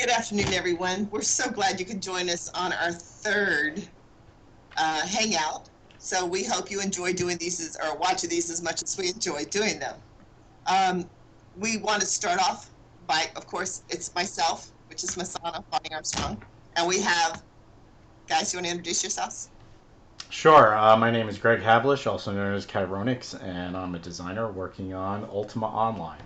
Good afternoon, everyone. We're so glad you could join us on our third hangout. So we hope you enjoy doing these or watching these as much as we enjoy doing them. Um, we want to start off by, of course, it's myself, which is Masana, Bonnie Armstrong. And we have, guys, you want to introduce yourselves? Sure. My name is Greg Havlish, also known as Chironix, and I'm a designer working on Ultima Online.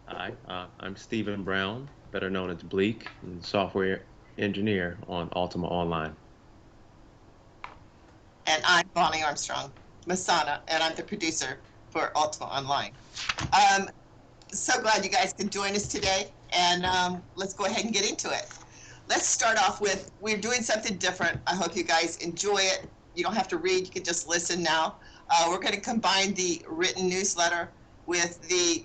Hi, I'm Stephen Brown, better known as Bleak, and software engineer on Ultima Online. And I'm Bonnie Armstrong, Masana, and I'm the producer for Ultima Online. Um, so glad you guys can join us today, and let's go ahead and get into it. Let's start off with, we're doing something different. I hope you guys enjoy it. You don't have to read, you can just listen now. We're going to combine the written newsletter with the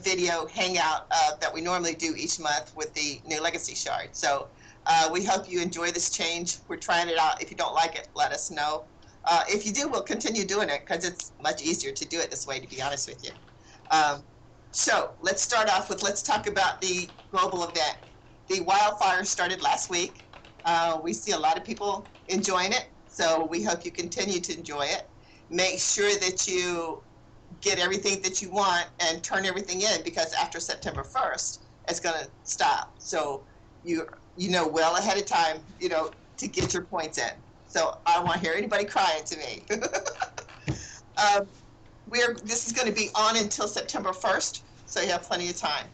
video hangout that we normally do each month with the new legacy shard. So we hope you enjoy this change. We're trying it out. If you don't like it, let us know. If you do, we'll continue doing it because it's much easier to do it this way, to be honest with you. So let's start off with, let's talk about the global event. The wildfire started last week. We see a lot of people enjoying it, so we hope you continue to enjoy it. Make sure that you get everything that you want and turn everything in, because after September 1st, it's going to stop. So you know well ahead of time, to get your points in. So I don't want to hear anybody crying to me. This is going to be on until September 1st, so you have plenty of time.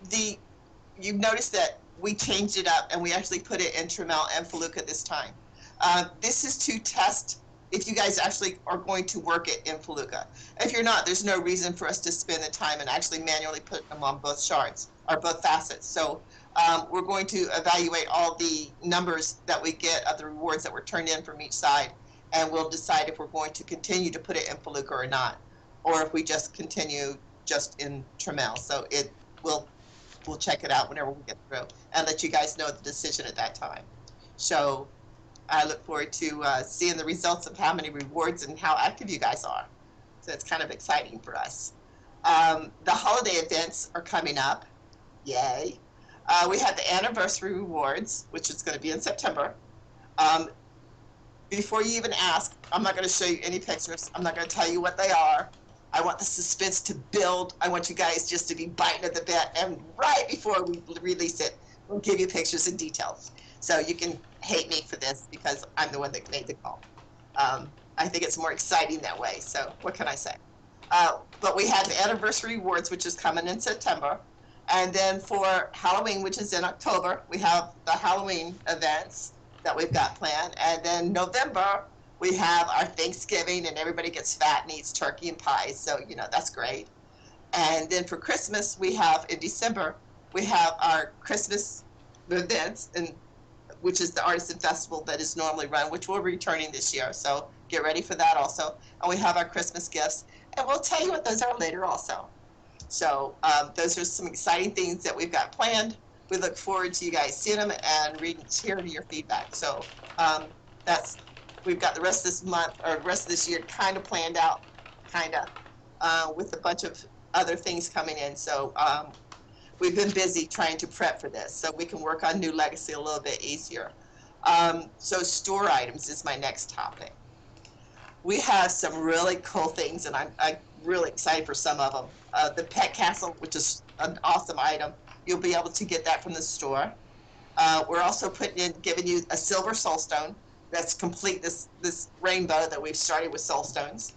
You've noticed that we changed it up and we actually put it in Tremel and Feluca this time. This is to test if you guys actually are going to work it in Feluca. If you're not, there's no reason for us to spend the time and actually manually put them on both shards or both facets. So we're going to evaluate all the numbers that we get of the rewards that were turned in from each side, and we'll decide if we're going to continue to put it in Feluca or not, or if we just continue just in Tremel. So we'll check it out whenever we get through and let you guys know the decision at that time. So I look forward to seeing the results of how many rewards and how active you guys are. So it's kind of exciting for us. The holiday events are coming up. Yay. We have the anniversary rewards, which is going to be in September. Before you even ask, I'm not going to show you any pictures. I'm not going to tell you what they are. I want the suspense to build. I want you guys just to be biting at the bit, and right before we release it, we'll give you pictures and details. So you can hate me for this because I'm the one that made the call. I think it's more exciting that way, so what can I say? But we have the anniversary rewards, which is coming in September. And then for Halloween, which is in October, we have the Halloween events that we've got planned. And then November, we have our Thanksgiving, and everybody gets fat and eats turkey and pies. So, that's great. And then for Christmas, in December, we have our Christmas events, which is the Artisan Festival that is normally run, which we're returning this year. So get ready for that also. And we have our Christmas gifts, and we'll tell you what those are later also. So those are some exciting things that we've got planned. We look forward to you guys seeing them and hearing your feedback. So we've got the rest of this month or the rest of this year kind of planned out, with a bunch of other things coming in. So we've been busy trying to prep for this so we can work on New Legacy a little bit easier. So store items is my next topic. We have some really cool things, and I'm really excited for some of them. The Pet Castle, which is an awesome item. You'll be able to get that from the store. We're also giving you a silver soulstone that's complete this rainbow that we've started with soulstones.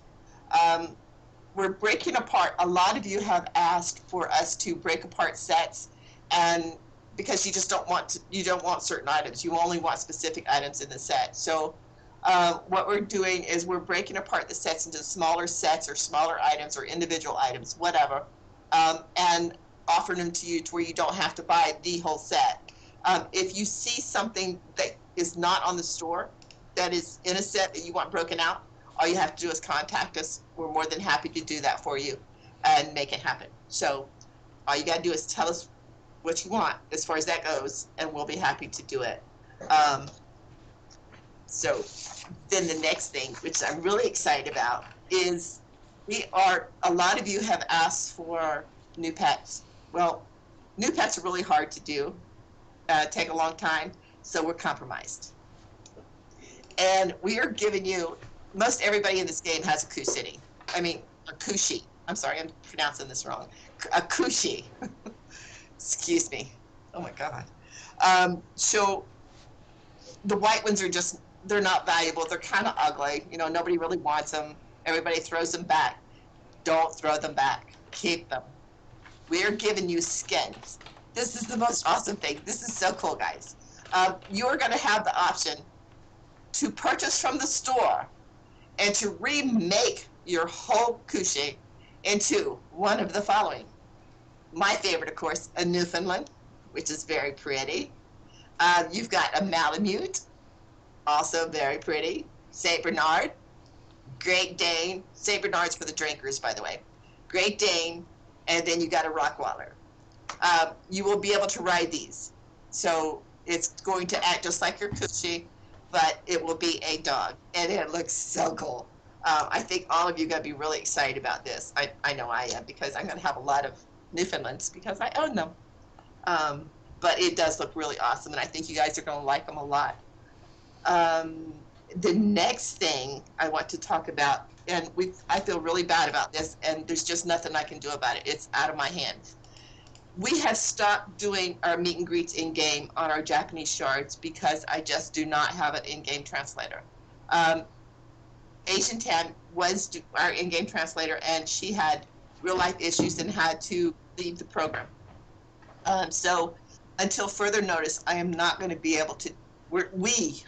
We're breaking apart. A lot of you have asked for us to break apart sets, and because you just don't want certain items. You only want specific items in the set. So what we're doing is we're breaking apart the sets into smaller sets or smaller items or individual items, whatever, and offering them to you to where you don't have to buy the whole set. If you see something that is not on the store that is in a set that you want broken out, all you have to do is contact us. We're more than happy to do that for you and make it happen. So all you got to do is tell us what you want as far as that goes, and we'll be happy to do it. So then the next thing, which I'm really excited about, is a lot of you have asked for new pets. Well, New pets are really hard to do, take a long time, so we're compromised. And we are giving you, most everybody in this game has a Kushiti. I mean, a Kushi. I'm sorry, I'm pronouncing this wrong. A Kushi. Excuse me. Oh my God. So the white ones are just, they're not valuable. They're kind of ugly. You know, nobody really wants them. Everybody throws them back. Don't throw them back. Keep them. We are giving you skins. This is the most awesome thing. This is so cool, guys. You are going to have the option to purchase from the store and to remake your whole Kushi into one of the following. My favorite, of course, a Newfoundland, which is very pretty. You've got a Malamute, also very pretty. Saint Bernard, Great Dane. Saint Bernard's for the drinkers, by the way. Great Dane, and then you got a Rottweiler. You will be able to ride these. So it's going to act just like your Kushi, but it will be a dog, and it looks so cool. I think all of you are going to be really excited about this. I know I am, because I'm going to have a lot of Newfoundlands because I own them. But it does look really awesome, and I think you guys are going to like them a lot. The next thing I want to talk about, and I feel really bad about this, and there's just nothing I can do about it. It's out of my hands. We have stopped doing our meet and greets in-game on our Japanese shards because I just do not have an in-game translator. Asian Tan was our in-game translator, and she had real-life issues and had to leave the program. So until further notice, I am not going to be able to, we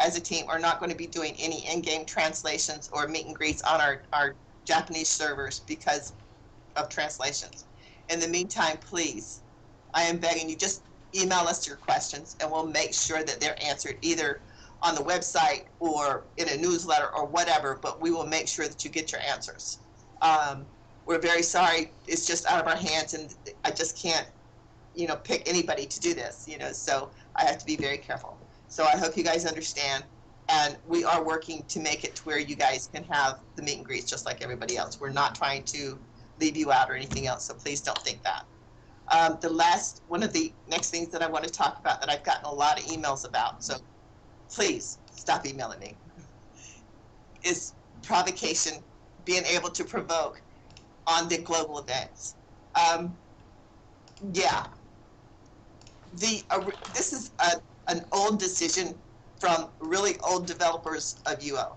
as a team are not going to be doing any in-game translations or meet and greets on our Japanese servers because of translations. In the meantime, please, I am begging you, just email us your questions and we'll make sure that they're answered either on the website or in a newsletter or whatever, but we will make sure that you get your answers. We're very sorry. It's just out of our hands, and I just can't, pick anybody to do this, so I have to be very careful. So I hope you guys understand, and we are working to make it to where you guys can have the meet and greets just like everybody else. We're not trying to leave you out or anything else, so please don't think that. One of the next things that I want to talk about that I've gotten a lot of emails about, so please stop emailing me, is provocation, being able to provoke on the global events. This is an old decision from really old developers of UO.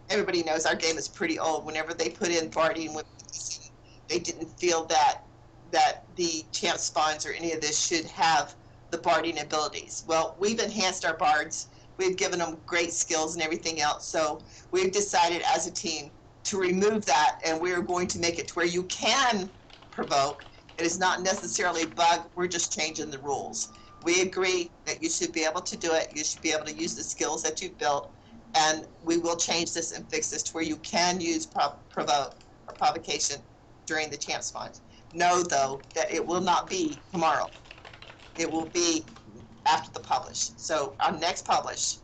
Everybody knows our game is pretty old. Whenever they put in barding, they didn't feel that the champ spawns or any of this should have the barding abilities. Well, we've enhanced our bards. We've given them great skills and everything else. So we've decided as a team to remove that, and we're going to make it to where you can provoke. It is not necessarily a bug. We're just changing the rules. We agree that you should be able to do it. You should be able to use the skills that you've built, and we will change this and fix this to where you can use provoke or provocation during the champ spawns. Know, though, that it will not be tomorrow. It will be after the publish. So our next publish,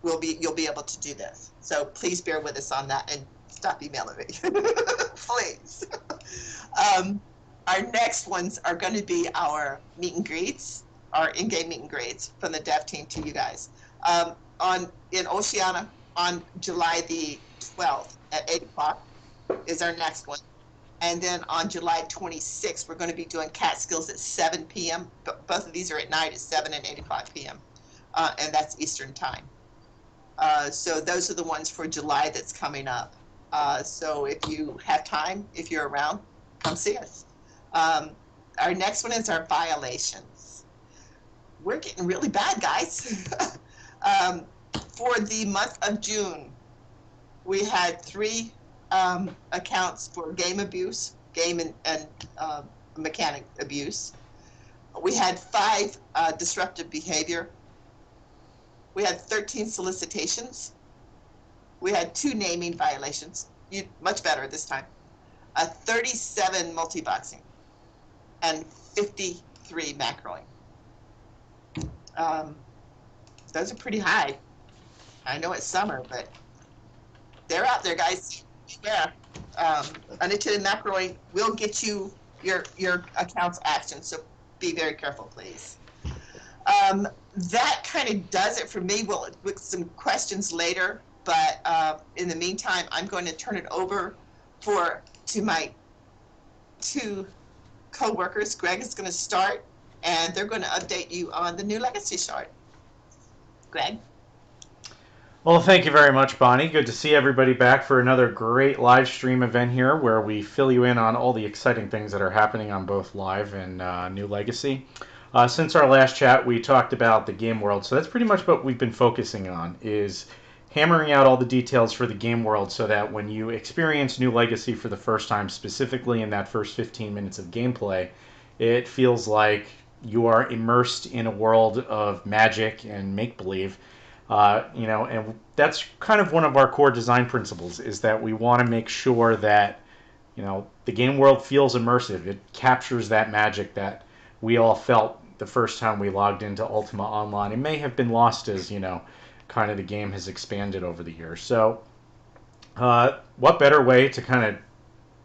you'll be able to do this. So please bear with us on that and stop emailing me, please. Our next ones are going to be our meet and greets, our in-game meet and greets from the dev team to you guys. In Oceania on July the 12th at 8 o'clock is our next one. And then on July 26th, we're going to be doing cat skills at 7 p.m. Both of these are at night at 7 and 8 o'clock p.m. And that's Eastern time. So those are the ones for July that's coming up. So if you have time, if you're around, come see us. Our next one is our violations. We're getting really bad, guys. For the month of June, we had 3 accounts for game abuse, game and mechanic abuse. We had 5 disruptive behavior. We had 13 solicitations. We had 2 naming violations, much better this time. 37 multi-boxing and 53 macroing. Those are pretty high. I know it's summer, but they're out there, guys. Yeah. Unattended macroing will get you your account's actions. So be very careful, please. That kind of does it for me. We'll with some questions later, but in the meantime, I'm going to turn it over to my two co-workers. Greg is going to start, and they're going to update you on the new legacy chart. Greg? Well, thank you very much, Bonnie. Good to see everybody back for another great live stream event here where we fill you in on all the exciting things that are happening on both live and New Legacy. Since our last chat, we talked about the game world, so that's pretty much what we've been focusing on, is hammering out all the details for the game world so that when you experience New Legacy for the first time, specifically in that first 15 minutes of gameplay, it feels like you are immersed in a world of magic and make-believe. And that's kind of one of our core design principles, is that we want to make sure that, the game world feels immersive. It captures that magic that we all felt the first time we logged into Ultima Online. It may have been lost as, kind of the game has expanded over the years. So what better way to kind of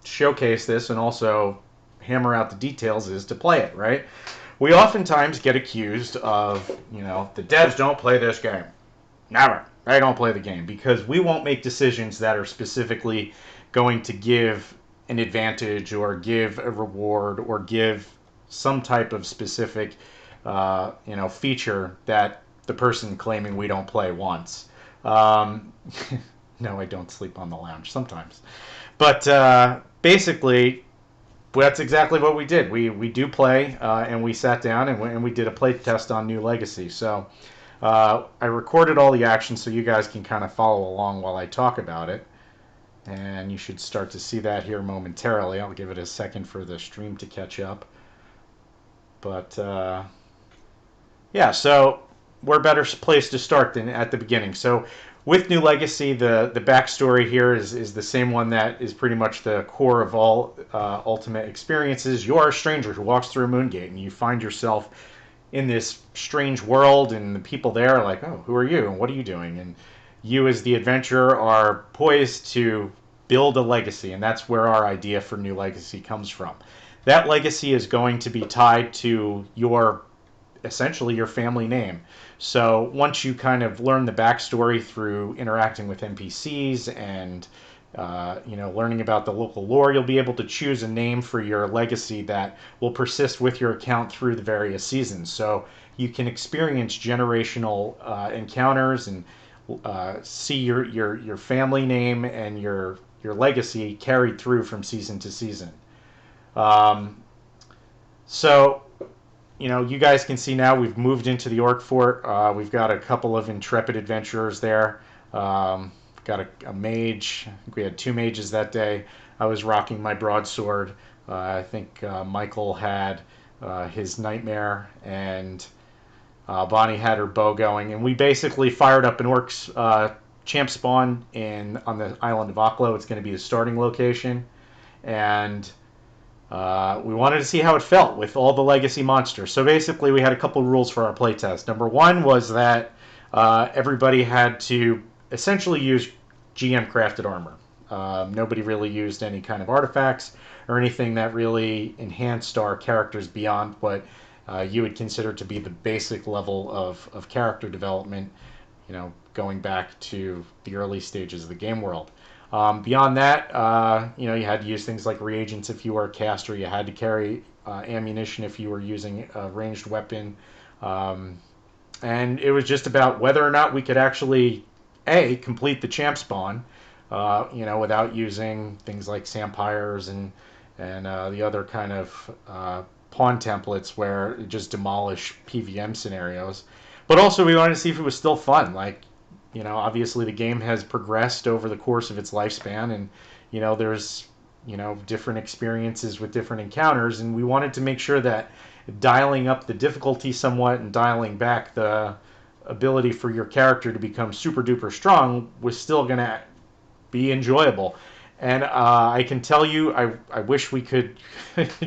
showcase this and also hammer out the details is to play it, right? We oftentimes get accused of, the devs don't play this game. Never. They don't play the game because we won't make decisions that are specifically going to give an advantage or give a reward or give some type of specific, feature that the person claiming we don't play wants. No, I don't sleep on the lounge sometimes. But basically, that's exactly what we did. We do play, and we sat down and we did a play test on New Legacy. So I recorded all the action so you guys can kind of follow along while I talk about it. And you should start to see that here momentarily. I'll give it a second for the stream to catch up. But, yeah, so we're a better place to start than at the beginning. So with New Legacy, the backstory here is the same one that is pretty much the core of all Ultimate experiences. You are a stranger who walks through a moon gate, and you find yourself in this strange world, and the people there are like, oh, who are you, and what are you doing? And you as the adventurer are poised to build a legacy, and that's where our idea for New Legacy comes from. That legacy is going to be tied to essentially your family name. So once you kind of learn the backstory through interacting with NPCs and learning about the local lore, you'll be able to choose a name for your legacy that will persist with your account through the various seasons. So you can experience generational encounters and see your family name and your legacy carried through from season to season. So you guys can see now we've moved into the Orc Fort. We've got a couple of intrepid adventurers there. Got a mage. I think we had 2 mages that day. I was rocking my broadsword. I think Michael had his nightmare, and Bonnie had her bow going. And we basically fired up an orc's champ spawn on the island of Aklo. It's going to be the starting location. And we wanted to see how it felt with all the legacy monsters. So basically we had a couple rules for our playtest. Number 1 was that everybody had to essentially use GM crafted armor. Nobody really used any kind of artifacts or anything that really enhanced our characters beyond what you would consider to be the basic level of character development, going back to the early stages of the game world. Beyond that, you had to use things like reagents if you were a caster. You had to carry ammunition if you were using a ranged weapon. And it was just about whether or not we could actually, complete the champ spawn, without using things like Sampires and the other kind of pawn templates where it just demolish PVM scenarios. But also we wanted to see if it was still fun. Like, obviously the game has progressed over the course of its lifespan, and, there's, different experiences with different encounters, and we wanted to make sure that dialing up the difficulty somewhat and dialing back the ability for your character to become super duper strong was still going to be enjoyable. And I can tell you, I wish we could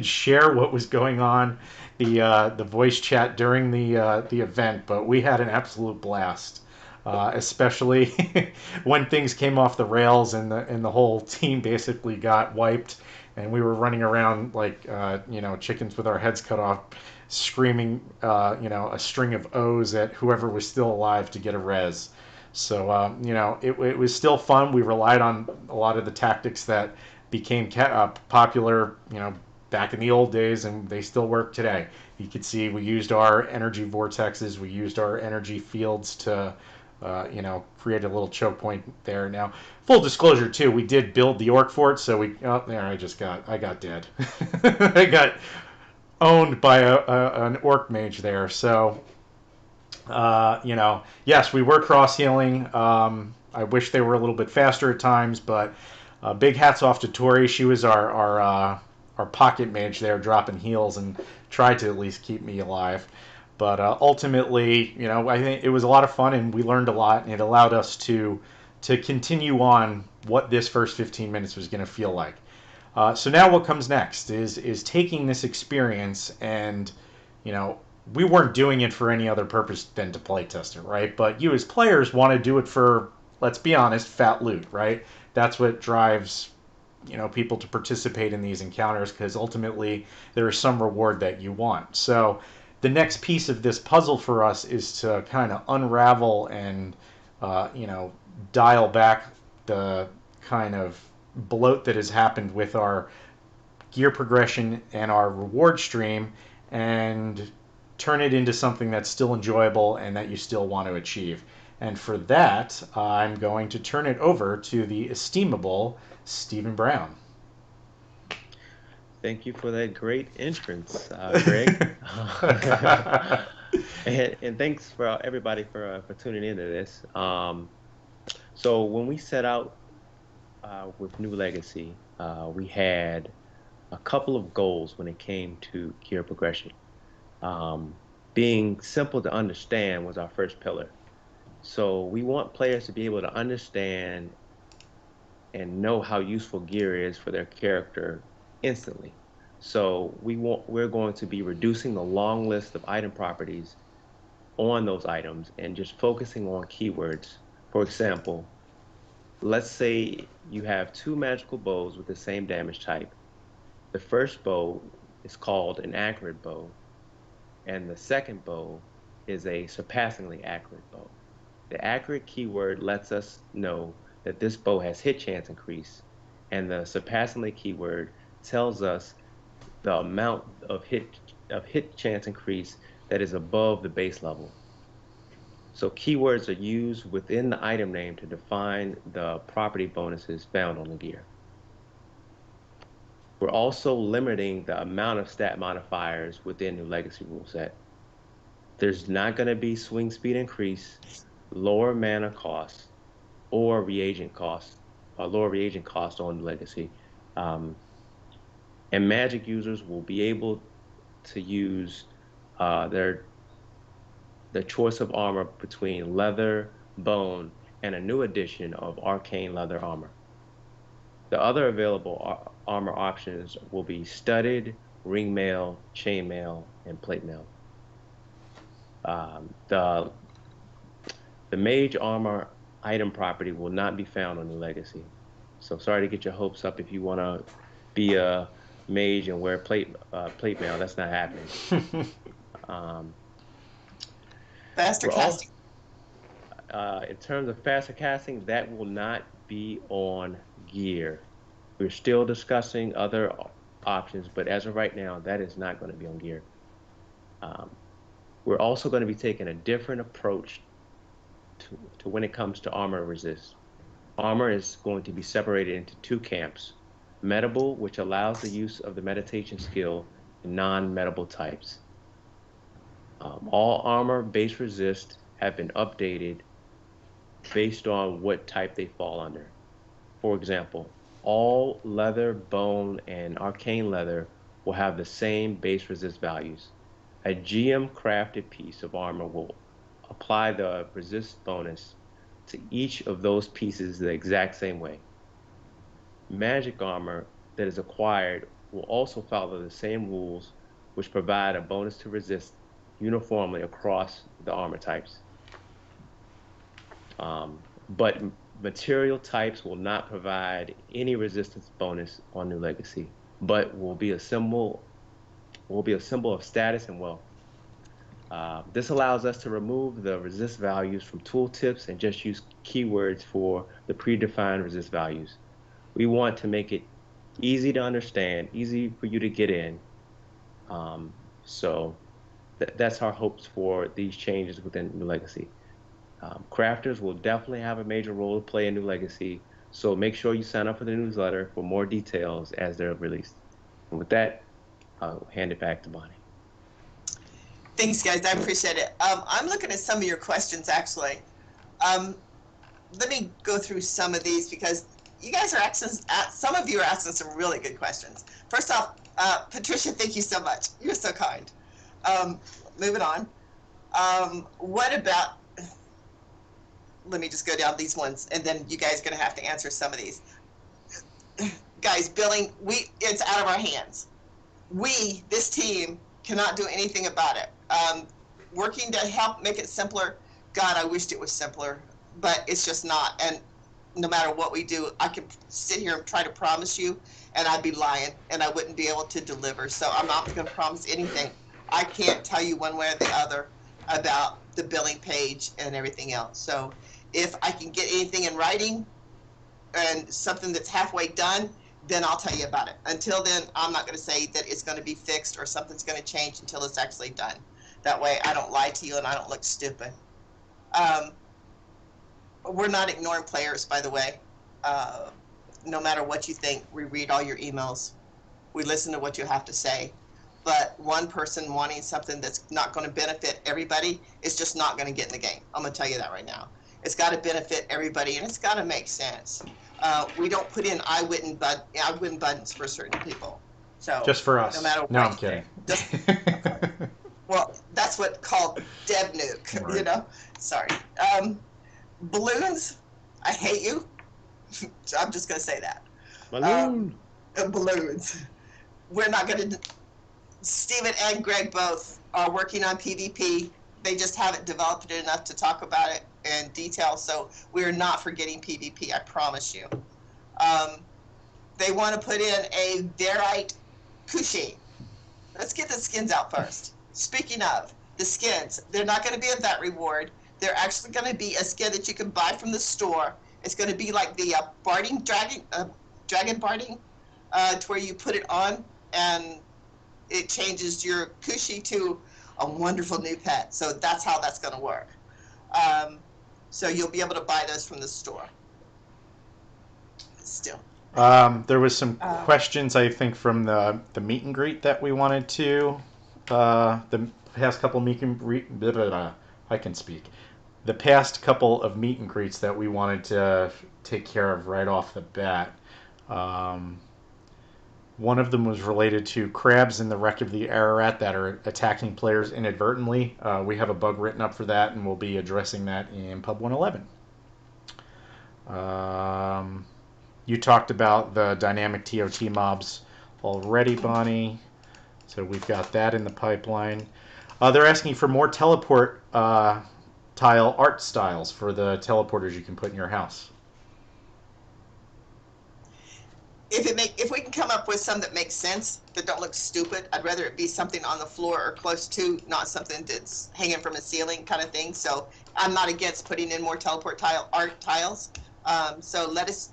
share what was going on, the voice chat during the event, but we had an absolute blast. especially when things came off the rails and the whole team basically got wiped, and we were running around like chickens with our heads cut off, screaming a string of O's at whoever was still alive to get a res. So it was still fun. We relied on a lot of the tactics that became popular, back in the old days, and they still work today. You could see we used our energy vortexes, we used our energy fields to, create a little choke point there. Now, full disclosure too, we did build the orc fort, so I got dead. I got owned by an orc mage there. So, yes, we were cross healing. I wish they were a little bit faster at times, but big hats off to Tori. She was our pocket mage there, dropping heals and tried to at least keep me alive. But ultimately, I think it was a lot of fun, and we learned a lot, and it allowed us to continue on what this first 15 minutes was going to feel like. So now what comes next is taking this experience, and we weren't doing it for any other purpose than to play test it, right? But you as players want to do it for, let's be honest, fat loot, right? That's what drives people to participate in these encounters, because ultimately there is some reward that you want. So the next piece of this puzzle for us is to kind of unravel and dial back the kind of bloat that has happened with our gear progression and our reward stream, and turn it into something that's still enjoyable and that you still want to achieve. And for that, I'm going to turn it over to the estimable Stephen Brown. Thank you for that great entrance, Greg. and thanks for everybody for tuning into this. So when we set out with New Legacy, we had a couple of goals when it came to gear progression. Being simple to understand was our first pillar. So we want players to be able to understand and know how useful gear is for their character instantly. So we're going to be reducing the long list of item properties on those items and just focusing on keywords. For example, let's say you have two magical bows with the same damage type. The first bow is called an accurate bow, and the second bow is a surpassingly accurate bow. The accurate keyword lets us know that this bow has hit chance increase, and the surpassingly keyword tells us the amount of hit chance increase that is above the base level. So keywords are used within the item name to define the property bonuses found on the gear. We're also limiting the amount of stat modifiers within New Legacy rule set. There's not going to be swing speed increase, lower mana cost, or reagent cost, or lower reagent cost on Legacy. And Magic users will be able to use their choice of armor between leather, bone, and a new edition of Arcane leather armor. The other available armor options will be studded, ring mail, chain mail, and plate mail. The mage armor item property will not be found on New Legacy. So sorry to get your hopes up if you want to be a mage and wear plate mail. That's not happening. Faster casting. In terms of faster casting, that will not be on gear. We're still discussing other options, but as of right now, that is not going to be on gear. We're also going to be taking a different approach to when it comes to armor resist. Armor is going to be separated into two camps: medable, which allows the use of the meditation skill, and non-medable types. All armor base resist have been updated based on what type they fall under. For example, all leather, bone, and arcane leather will have the same base resist values. A GM crafted piece of armor will apply the resist bonus to each of those pieces the exact same way. Magic armor that is acquired will also follow the same rules, which provide a bonus to resist uniformly across the armor types. But material types will not provide any resistance bonus on New Legacy, but will be a symbol of status and wealth. This allows us to remove the resist values from tooltips and just use keywords for the predefined resist values. We want to make it easy to understand, easy for you to get in. So that's our hopes for these changes within New Legacy. Crafters will definitely have a major role to play in New Legacy, so make sure you sign up for the newsletter for more details as they're released. And with that, I'll hand it back to Bonnie. Thanks, guys. I appreciate it. I'm looking at some of your questions, actually. Let me go through some of these because you guys are asking, some of you are asking some really good questions. First off, Patricia, thank you so much. You're so kind. Moving on. What about, let me just go down these ones, and then you guys are going to have to answer some of these. Guys, billing, it's out of our hands. This team, cannot do anything about it. Working to help make it simpler, God, I wished it was simpler, but it's just not. And no matter what we do, I can sit here and try to promise you, and I'd be lying, and I wouldn't be able to deliver. So I'm not going to promise anything. I can't tell you one way or the other about the billing page and everything else. So if I can get anything in writing and something that's halfway done, then I'll tell you about it. Until then, I'm not going to say that it's going to be fixed or something's going to change until it's actually done. That way I don't lie to you and I don't look stupid. We're not ignoring players, by the way. No matter what you think, we read all your emails. We listen to what you have to say. But one person wanting something that's not going to benefit everybody is just not going to get in the game. I'm going to tell you that right now. It's got to benefit everybody, and it's got to make sense. We don't put in I win buttons for certain people. So just for us. No matter what. No, I'm kidding. Well, that's what's called dev nuke, right. You know? Sorry. Balloons, I hate you. I'm just going to say that. Balloons. We're not going to... Steven and Greg both are working on PvP. They just haven't developed it enough to talk about it in detail, so we're not forgetting PvP, I promise you. They want to put in a Verite Kushi. Let's get the skins out first. Speaking of the skins, they're not going to be a vet reward. They're actually going to be a skin that you can buy from the store. It's going to be like the barding dragon barding, to where you put it on and it changes your Kushi to a wonderful new pet. So that's how that's going to work. So you'll be able to buy those from the store. Still. There was some questions, I think, from the meet and greet that we wanted to. The past couple meet and greet. I can speak. The past couple of meet and greets that we wanted to take care of right off the bat. One of them was related to crabs in the wreck of the Ararat that are attacking players inadvertently. We have a bug written up for that, and we'll be addressing that in Pub 111. You talked about the dynamic TOT mobs already, Bonnie. So we've got that in the pipeline. They're asking for more teleport tile art styles for the teleporters you can put in your house. If we can come up with some that make sense, that don't look stupid, I'd rather it be something on the floor or close to, not something that's hanging from a ceiling kind of thing. So I'm not against putting in more teleport art tiles. So let us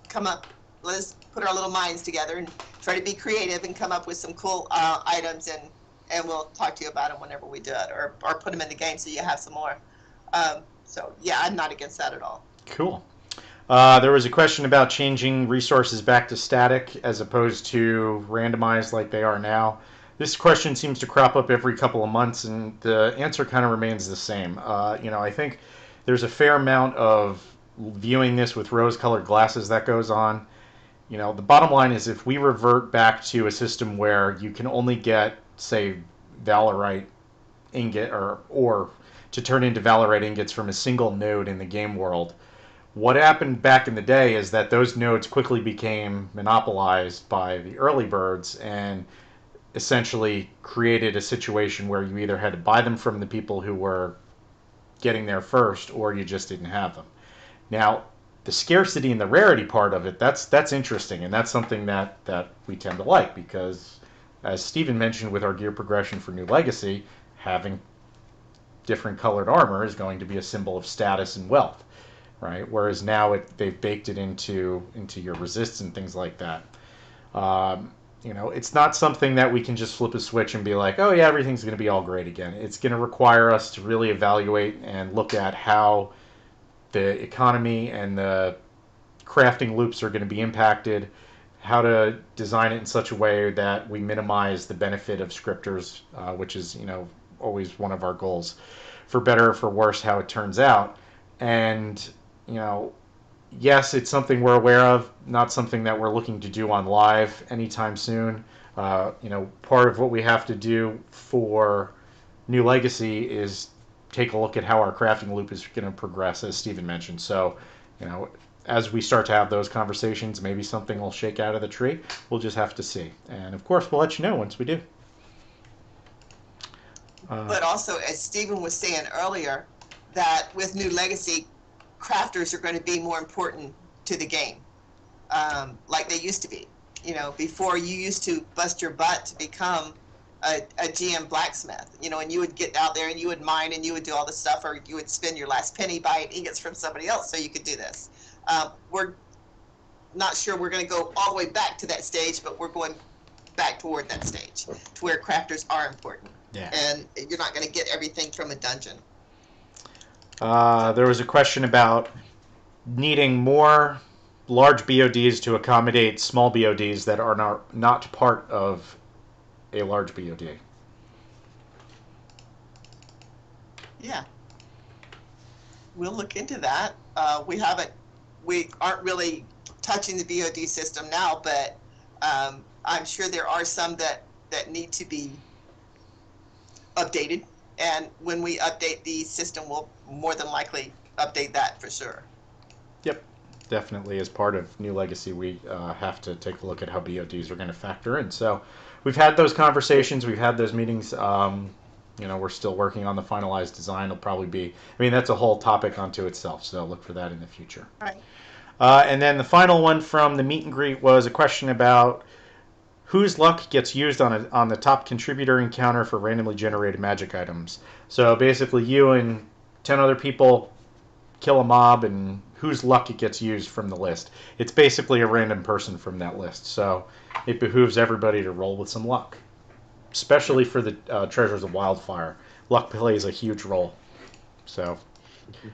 put our little minds together and try to be creative and come up with some cool items, and we'll talk to you about them whenever we do it, or put them in the game so you have some more. So yeah, I'm not against that at all. Cool. There was a question about changing resources back to static as opposed to randomized like they are now. This question seems to crop up every couple of months, and the answer kind of remains the same. I think there's a fair amount of viewing this with rose-colored glasses that goes on. The bottom line is if we revert back to a system where you can only get, say, Valorite ingot or to turn into Valorite ingots from a single node in the game world, what happened back in the day is that those nodes quickly became monopolized by the early birds and essentially created a situation where you either had to buy them from the people who were getting there first or you just didn't have them. Now, the scarcity and the rarity part of it, that's interesting, and that's something that we tend to like because, as Stephen mentioned with our gear progression for New Legacy, having different colored armor is going to be a symbol of status and wealth, right? Whereas now they've baked it into your resists and things like that. It's not something that we can just flip a switch and be like, oh yeah, everything's going to be all great again. It's going to require us to really evaluate and look at how the economy and the crafting loops are going to be impacted, how to design it in such a way that we minimize the benefit of scripters, which is always one of our goals, for better or for worse, how it turns out. And yes, it's something we're aware of, not something that we're looking to do on live anytime soon. Part of what we have to do for New Legacy is take a look at how our crafting loop is going to progress, as Stephen mentioned. So, as we start to have those conversations, maybe something will shake out of the tree. We'll just have to see. And of course, we'll let you know once we do. But also, as Stephen was saying earlier, that with New Legacy, crafters are going to be more important to the game, like they used to be. Before you used to bust your butt to become a GM blacksmith, and you would get out there and you would mine and you would do all this stuff, or you would spend your last penny buying ingots from somebody else so you could do this. We're not sure we're going to go all the way back to that stage, but we're going back toward that stage to where crafters are important. Yeah. And you're not going to get everything from a dungeon. There was a question about needing more large BODs to accommodate small BODs that are not part of a large BOD. Yeah. We'll look into that. We aren't really touching the BOD system now, but I'm sure there are some that need to be updated. And when we update the system, we'll more than likely update that for sure. Yep. Definitely, as part of New Legacy, we have to take a look at how BODs are going to factor in. So we've had those conversations. We've had those meetings. We're still working on the finalized design. It'll probably be, that's a whole topic unto itself. So look for that in the future. Right. And then the final one from the meet and greet was a question about whose luck gets used on the top contributor encounter for randomly generated magic items. So basically, you and 10 other people kill a mob, and whose luck it gets used from the list. It's basically a random person from that list. So it behooves everybody to roll with some luck, especially for the Treasures of Wildfire. Luck plays a huge role. So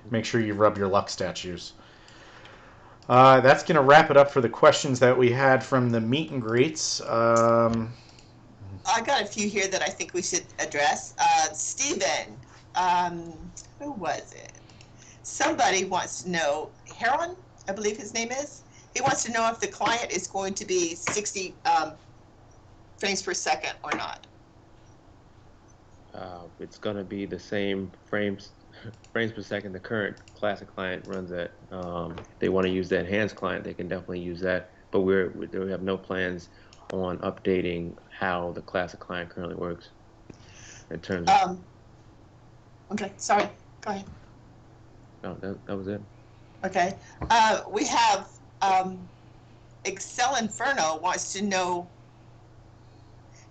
make sure you rub your luck statues. That's going to wrap it up for the questions that we had from the meet and greets. I got a few here that I think we should address. Stephen, who was it? Somebody wants to know, Heron, I believe his name is. He wants to know if the client is going to be 60 frames per second or not. It's going to be the same frames per second the current classic client runs at. If they want to use the enhanced client, they can definitely use that. But we have no plans on updating how the classic client currently works in terms of. Okay, sorry. Go ahead. No, that was it. Okay. We have Excel Inferno wants to know.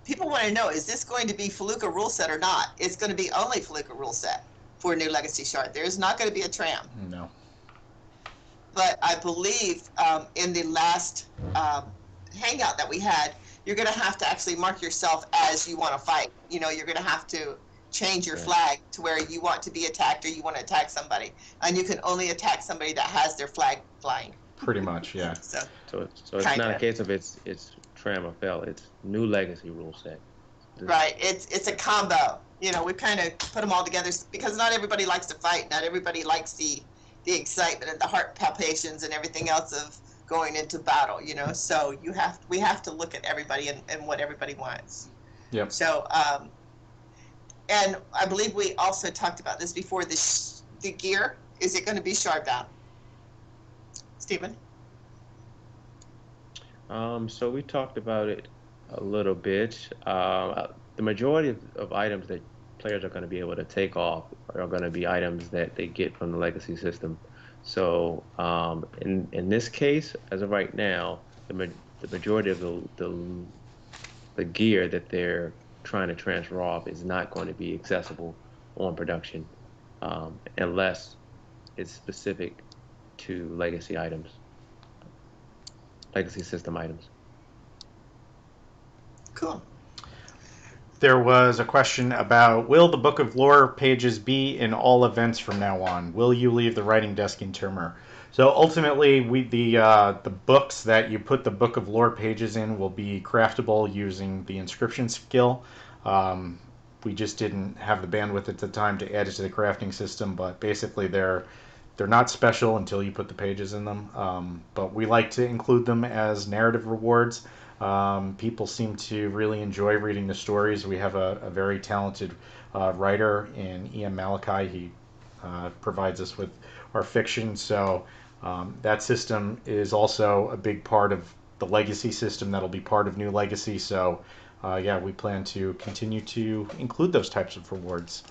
People want to know, is this going to be Felucca rule set or not? It's going to be only Felucca rule set for New Legacy Shard. There is not going to be a tram. No. But I believe in the last hangout that we had, you're going to have to actually mark yourself as you want to fight. You're going to have to change your flag to where you want to be attacked or you want to attack somebody. And you can only attack somebody that has their flag flying. Pretty much, yeah. So it's not a case of it's tram or fail. It's New Legacy rule set. Right. It's a combo. We kind of put them all together because not everybody likes to fight. Not everybody likes the excitement and the heart palpitations and everything else of going into battle. So we have to look at everybody and what everybody wants. Yep. So and I believe we also talked about this before. The gear, is it going to be shard bound? Stephen? So we talked about it a little bit. The majority of items that players are going to be able to take off are going to be items that they get from the legacy system. So in this case, as of right now, the majority of the gear that they're trying to transfer off is not going to be accessible on production unless it's specific to legacy items, legacy system items. Cool. There was a question about, will the Book of Lore pages be in all events from now on? Will you leave the writing desk in Timur? So ultimately, the books that you put the Book of Lore pages in will be craftable using the inscription skill. We just didn't have the bandwidth at the time to add it to the crafting system, but basically they're not special until you put the pages in them. But we like to include them as narrative rewards. People seem to really enjoy reading the stories. We have a very talented writer in Ian Malachi. He provides us with our fiction. So that system is also a big part of the legacy system that'll be part of New Legacy. So yeah, we plan to continue to include those types of rewards.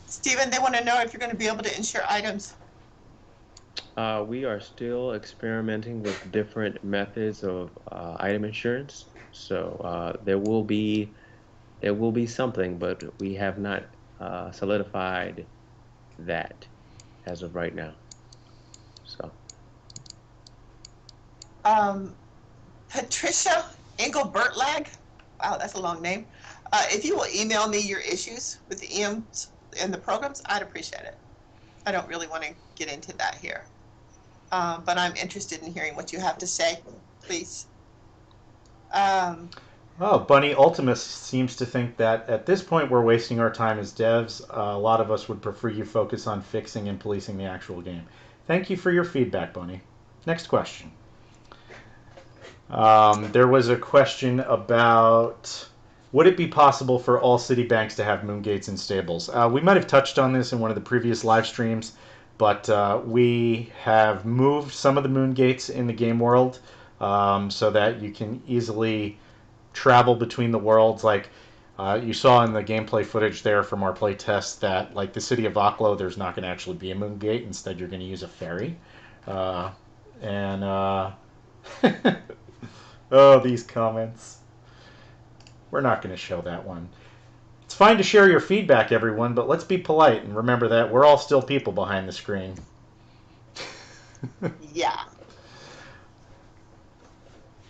Stephen, they want to know if you're going to be able to insure items. We are still experimenting with different methods of item insurance. So there will be something, but we have not solidified that as of right now. So. Patricia Engelbertlag. Wow, that's a long name. If you will email me your issues with the EMs and the programs, I'd appreciate it. I don't really want to get into that here. But I'm interested in hearing what you have to say, please. Bunny Ultimus seems to think that at this point we're wasting our time as devs. A lot of us would prefer you focus on fixing and policing the actual game. Thank you for your feedback, Bunny. Next question. There was a question about, would it be possible for all city banks to have moon gates and stables? We might have touched on this in one of the previous live streams, but we have moved some of the moon gates in the game world so that you can easily travel between the worlds. Like you saw in the gameplay footage there from our play test that like the city of Aklo, there's not going to actually be a moon gate. Instead, you're going to use a ferry. Oh, these comments. We're not going to show that one. It's fine to share your feedback, everyone, but let's be polite and remember that we're all still people behind the screen. Yeah.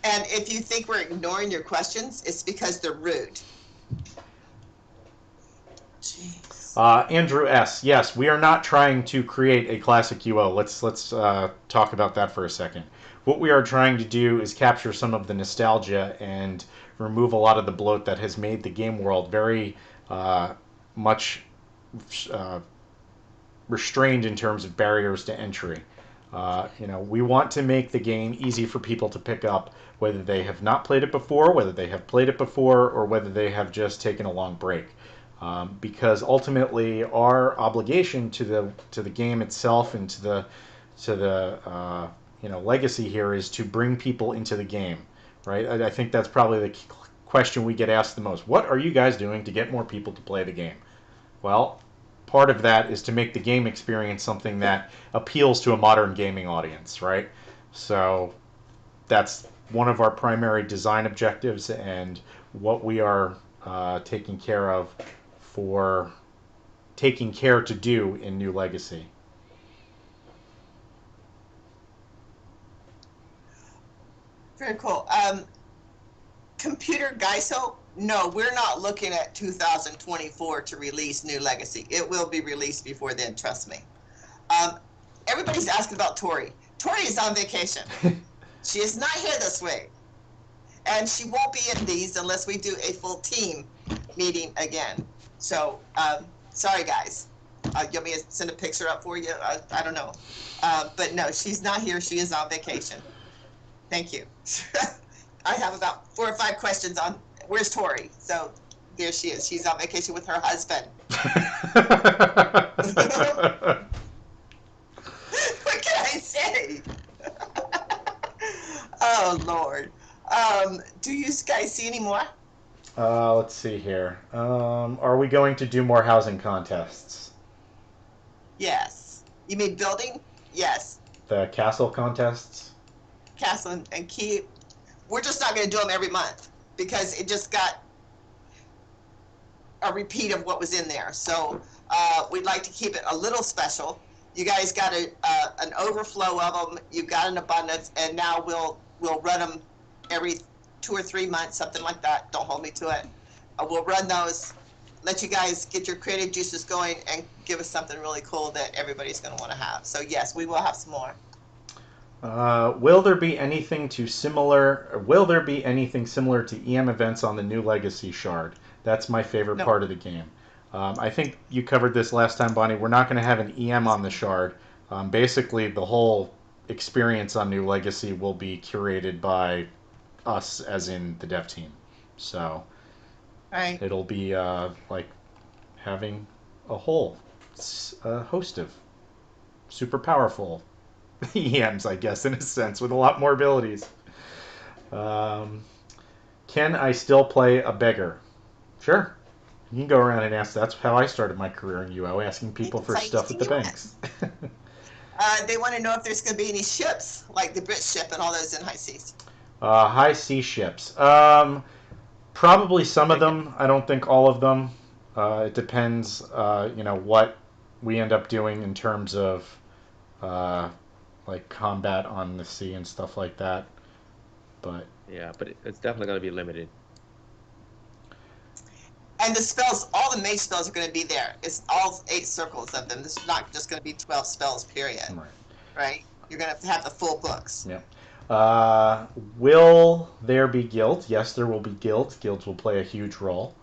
And if you think we're ignoring your questions, it's because they're rude. Jeez. Andrew S. Yes, we are not trying to create a classic UO. Let's talk about that for a second. What we are trying to do is capture some of the nostalgia and remove a lot of the bloat that has made the game world very much restrained in terms of barriers to entry. We want to make the game easy for people to pick up, whether they have not played it before, whether they have played it before, or whether they have just taken a long break. Because ultimately, our obligation to the game itself and to the legacy here is to bring people into the game, right? I think that's probably the question we get asked the most. What are you guys doing to get more people to play the game? Well, part of that is to make the game experience something that appeals to a modern gaming audience, right? So that's one of our primary design objectives and what we are taking care to do in New Legacy. Very cool. Computer Geiso, no, we're not looking at 2024 to release New Legacy. It will be released before then, trust me. Everybody's asking about Tori. Tori is on vacation. She is not here this week. And she won't be in these unless we do a full team meeting again. So, sorry guys. You want me to send a picture up for you? I don't know. But no, she's not here. She is on vacation. Thank you. I have about 4 or 5 questions on where's Tori? So there she is. She's on vacation with her husband. What can I say? Oh, Lord. Do you guys see any more? Let's see here. Are we going to do more housing contests? Yes. You mean building? Yes. The castle contests. Castle and keep. We're just not going to do them every month because it just got a repeat of what was in there. So we'd like to keep it a little special. You guys got an overflow of them. You've got an abundance, and now we'll run them every 2 or 3 months, something like that. Don't hold me to it. We'll run those, let you guys get your creative juices going, and give us something really cool that everybody's going to want to have. So yes, we will have some more. Will there be anything similar to EM events on the new Legacy Shard? That's my favorite part of the game. I think you covered this last time, Bonnie. We're not going to have an EM on the Shard. Basically, the whole experience on New Legacy will be curated by us, as in the dev team. So it'll be like having a whole host of super powerful EMs, I guess, in a sense, with a lot more abilities. Can I still play a beggar? Sure. You can go around and ask. That's how I started my career in UO, asking people for stuff at the banks. They want to know if there's going to be any ships, like the Brit ship and all those in high seas. High sea ships. Probably some of them. I don't think all of them. It depends, what we end up doing in terms of like combat on the sea and stuff like that. But yeah, but it's definitely going to be limited. And the spells, all the mage spells are going to be there. It's all 8 circles of them. This is not just going to be 12 spells, period. Right? You're going to have the full books. Yeah. Will there be guild? Yes, there will be guilds. Guilds will play a huge role.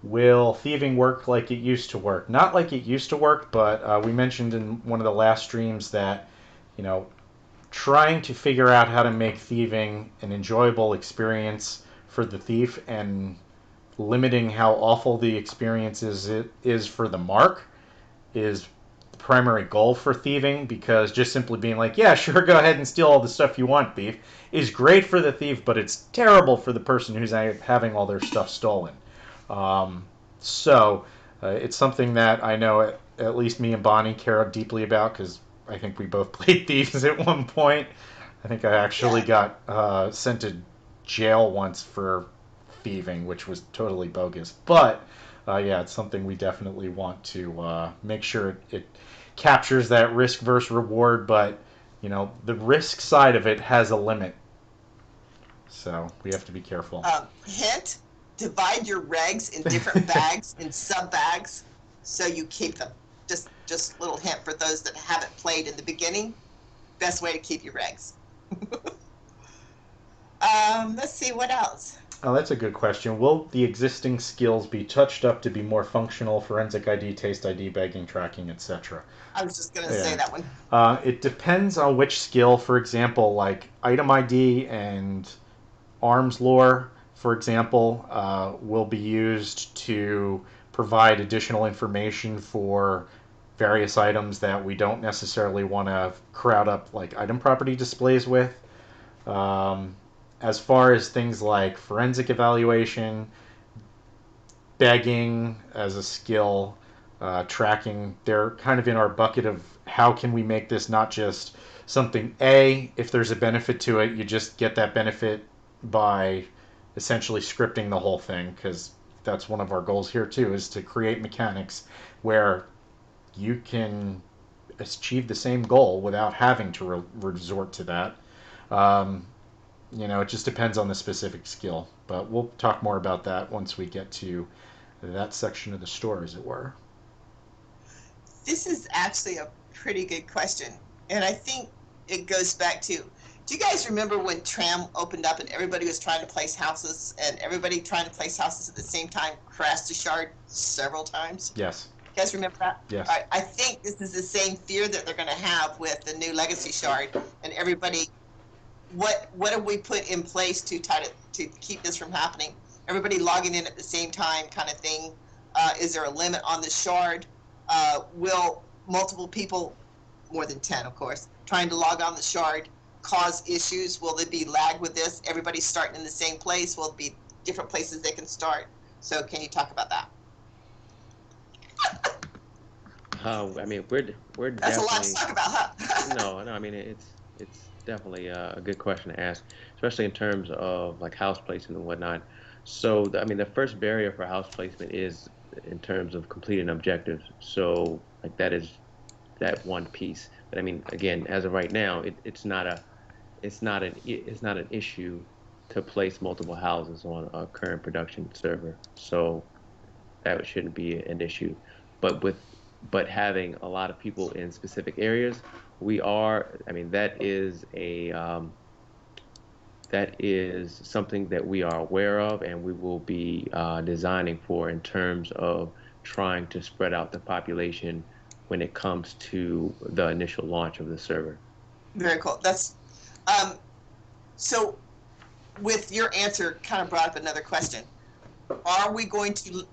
Will thieving work like it used to work? Not like it used to work, but we mentioned in one of the last streams that, trying to figure out how to make thieving an enjoyable experience for the thief and limiting how awful the experience is for the mark is the primary goal for thieving, because just simply being like, yeah, sure, go ahead and steal all the stuff you want, thief, is great for the thief, but it's terrible for the person who's having all their stuff stolen. So it's something that I know at least me and Bonnie care deeply about, because I think we both played thieves at one point. I think I actually got sent to jail once for thieving, which was totally bogus. But yeah, it's something we definitely want to make sure it captures that risk versus reward. But the risk side of it has a limit, so we have to be careful. Hint: divide your regs in different bags, in sub bags, so you keep them. Just little hint for those that haven't played in the beginning. Best way to keep your regs. Let's see, what else? Oh, that's a good question. Will the existing skills be touched up to be more functional? Forensic ID, taste ID, begging, tracking, etc. I was just going to say that one. It depends on which skill. For example, like item ID and arms lore, for example, will be used to provide additional information for various items that we don't necessarily want to crowd up like item property displays with. As far as things like forensic evaluation, begging as a skill, tracking, they're kind of in our bucket of how can we make this not just something, if there's a benefit to it, you just get that benefit by essentially scripting the whole thing, because that's one of our goals here too, is to create mechanics where you can achieve the same goal without having to resort to that. It just depends on the specific skill, but we'll talk more about that once we get to that section of the store, as it were. This is actually a pretty good question, and I think it goes back to, do you guys remember when Tram opened up and everybody was trying to place houses, and everybody trying to place houses at the same time crashed the shard several times? Yes. You guys remember that? Yes. All right, I think this is the same fear that they're going to have with the new Legacy Shard, and everybody, what have we put in place to keep this from happening? Everybody logging in at the same time kind of thing. Is there a limit on the shard? Will multiple people, more than 10 of course, trying to log on the shard cause issues? Will there be lag with this? Everybody's starting in the same place? Will it be different places they can start? So can you talk about that? I mean, we're That's a lot to definitely talk about, huh? no. I mean, it's definitely a good question to ask, especially in terms of like house placement and whatnot. So, I mean, the first barrier for house placement is in terms of completing objectives. So, like that is that one piece. But I mean, again, as of right now, it's not an issue to place multiple houses on a current production server. So that shouldn't be an issue. But having a lot of people in specific areas, I mean, that is something that we are aware of, and we will be designing for in terms of trying to spread out the population when it comes to the initial launch of the server. Very cool. That's um, so. With your answer, kind of brought up another question. Are we going to?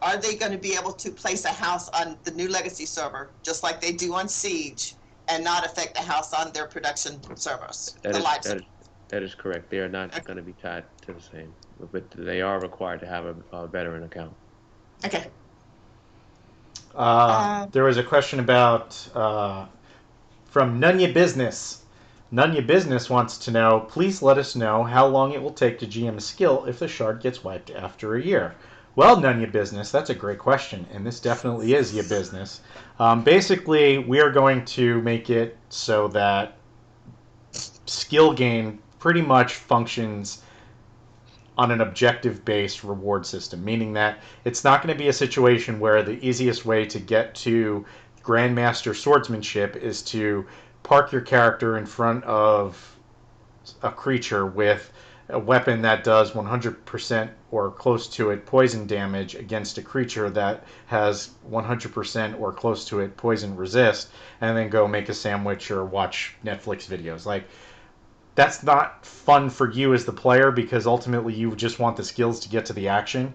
Are they going to be able to place a house on the new Legacy server, just like they do on Siege, and not affect the house on their production servers, That the is live that server? is that is correct. They are not going to be tied to the same, but they are required to have a veteran account. Okay. Uh, There was a question about from Nunya Business. Nunya Business wants to know, please let us know how long it will take to GM a skill if the shard gets wiped after a year. Well, Nunya Business, that's a great question, and this definitely is your business. Basically, we are going to make it so that skill gain pretty much functions on an objective based reward system, meaning that it's not going to be a situation where the easiest way to get to Grandmaster Swordsmanship is to park your character in front of a creature with a weapon that does 100% or close to it poison damage against a creature that has 100% or close to it poison resist, and then go make a sandwich or watch Netflix videos. Like, that's not fun for you as the player because ultimately you just want the skills to get to the action.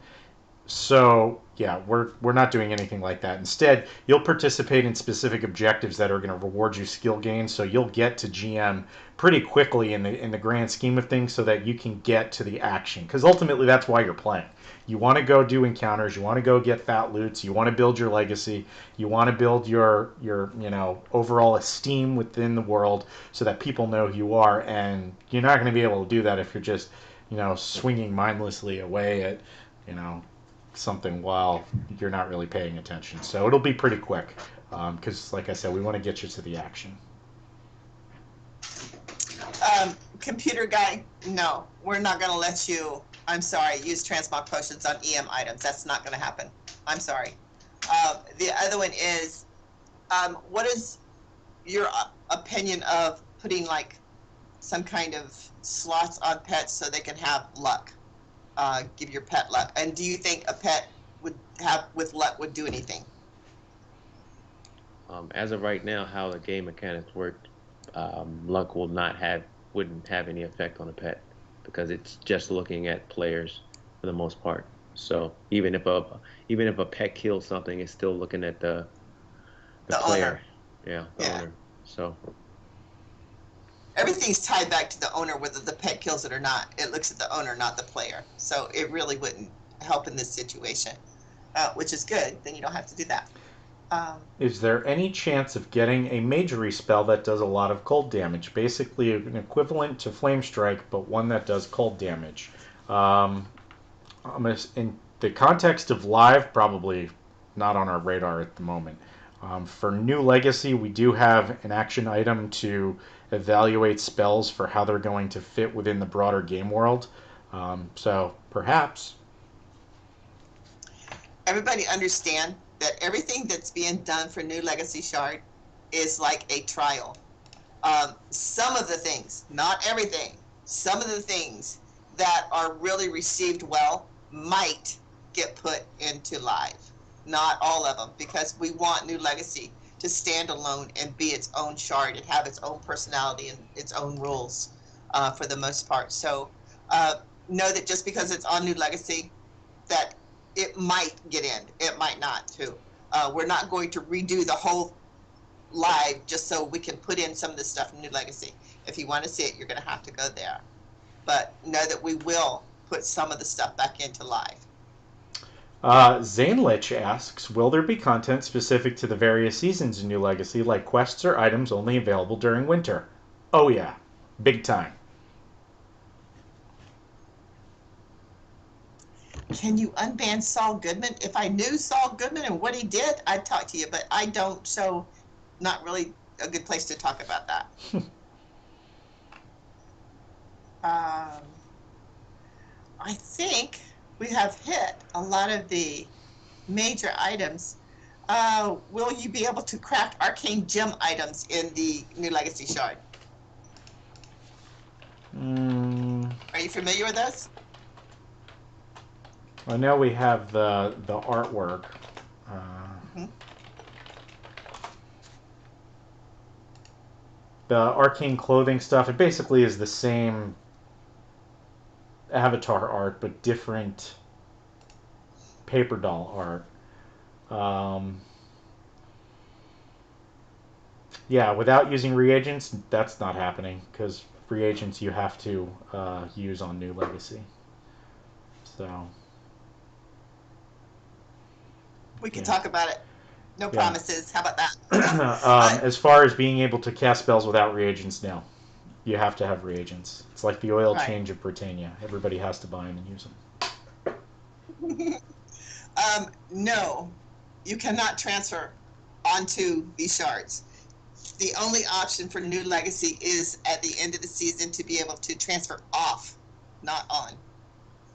So yeah, we're not doing anything like that. Instead, you'll participate in specific objectives that are going to reward you skill gains. So you'll get to GM pretty quickly in the grand scheme of things, so that you can get to the action. Because ultimately, that's why you're playing. You want to go do encounters. You want to go get fat loots. You want to build your legacy. You want to build your overall esteem within the world, so that people know who you are. And you're not going to be able to do that if you're just swinging mindlessly away at you know something while you're not really paying attention. So it'll be pretty quick because, like I said, we want to get you to the action. computer guy, no, we're not going to let you, I'm sorry, use transmog potions on EM items. That's not going to happen. I'm sorry. The other one is, what is your opinion of putting like some kind of slots on pets so they can have luck? Give your pet luck. And do you think a pet would have with luck would do anything? As of right now, how the game mechanics work, luck wouldn't have any effect on a pet because it's just looking at players for the most part. So even if a pet kills something, it's still looking at the The owner. player. Yeah, the Yeah. owner. So Everything's tied back to the owner, whether the pet kills it or not. It looks at the owner, not the player. So it really wouldn't help in this situation, which is good. Then you don't have to do that. Is there any chance of getting a majory spell that does a lot of cold damage? Basically, an equivalent to Flame Strike, but one that does cold damage. In the context of live, probably not on our radar at the moment. For new legacy, we do have an action item to evaluate spells for how they're going to fit within the broader game world. So perhaps. Everybody understand that everything that's being done for New Legacy Shard is like a trial. Some of the things, not everything, some of the things that are really received well might get put into live. Not all of them, because we want New Legacy to stand alone and be its own shard and have its own personality and its own rules for the most part. So know that just because it's on New Legacy, that it might get in. It might not too. We're not going to redo the whole live just so we can put in some of this stuff in New Legacy. If you want to see it, you're going to have to go there. But know that we will put some of the stuff back into live. Zanelich asks, will there be content specific to the various seasons in New Legacy, like quests or items only available during winter? Oh yeah, big time. Can you unban Saul Goodman? If I knew Saul Goodman and what he did, I'd talk to you, but I don't, so not really a good place to talk about that. I think we have hit a lot of the major items. Will you be able to craft arcane gem items in the New Legacy Shard? Are you familiar with those? I know we have the artwork. The arcane clothing stuff, it basically is the same avatar art, but different paper doll art. Yeah, without using reagents, that's not happening, because reagents you have to use on New Legacy. So we can talk about it. No promises. How about that? As far as being able to cast spells without reagents, no. You have to have reagents. It's like the oil change of Britannia. Everybody has to buy them and use them. No, you cannot transfer onto these shards. The only option for New Legacy is at the end of the season to be able to transfer off, not on.